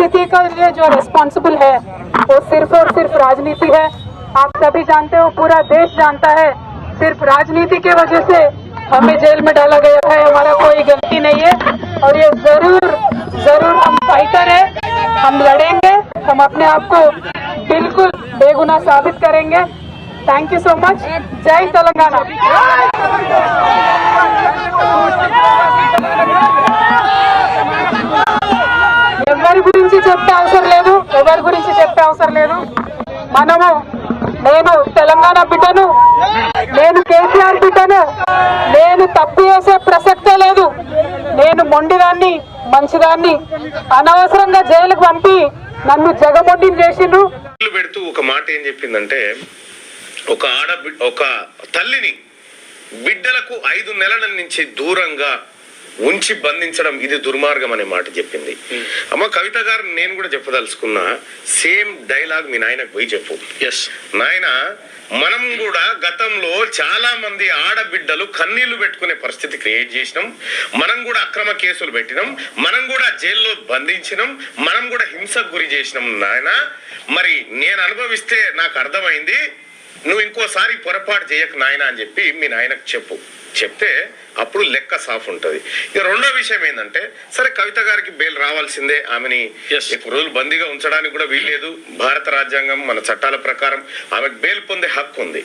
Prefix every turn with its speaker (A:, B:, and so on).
A: राजनीति के लिए जो रिस्पॉन्सिबल है वो सिर्फ और सिर्फ राजनीति है। आप सभी जानते हो, पूरा देश जानता है, सिर्फ राजनीति की वजह से हमें जेल में डाला गया है। हमारा कोई गलती नहीं है और ये जरूर जरूर हम फाइटर है, हम लड़ेंगे, हम अपने आप को बिल्कुल बेगुनाह साबित करेंगे। Thank you so much. जय तेलंगाना। ఎవరి గురించి చెప్పే అవసరం లేదు, ఎవరి గురించి చెప్పే అవసరం లేదు. మనము, నేను తెలంగాణ బిడ్డను, నేను కేసీఆర్ బిడ్డను, నేను తప్పు చేసే ప్రసక్తే లేదు. నేను మొండిదాన్ని, మంచిదాన్ని, అనవసరంగా జైలుకు పంపి నన్ను జగమొండిని చేసిండ్రు.
B: పెడుతూ ఒక మాట ఏం చెప్పిందంటే, ఒక తల్లిని బిడ్డలకు 5 నెలల నుంచి దూరంగా ఉంచి బంధించడం ఇది దుర్మార్గం అనే మాట చెప్పింది. అమ్మ కవిత గారు, నేను కూడా చెప్పదలుచుకున్నా, సేమ్ డైలాగ్ మీ నాయనకు పోయి చెప్పు. ఎస్ నాయన, మనం కూడా గతంలో చాలా మంది ఆడబిడ్డలు కన్నీళ్లు పెట్టుకునే పరిస్థితి క్రియేట్ చేసినాం. మనం కూడా అక్రమ కేసులు పెట్టినాం, మనం కూడా జైల్లో బంధించినాం, మనం కూడా హింసకు గురి చేసినాం. నాయన, మరి నేను అనుభవిస్తే నాకు అర్థమైంది, నువ్వు ఇంకోసారి పొరపాటు చేయకు నాయన అని చెప్పి మీ నాయనకు చెప్పు. చెప్తే అప్పుడు లెక్క సాఫ్ ఉంటది. ఇక రెండో విషయం ఏంటంటే, సరే కవిత గారికి బెయిల్ రావాల్సిందే, ఆమెని ఎక్కువ రోజులు బందీగా ఉంచడానికి కూడా వీల్లేదు. భారత రాజ్యాంగం, మన చట్టాల ప్రకారం ఆమెకు బెయిల్ పొందే హక్కు ఉంది.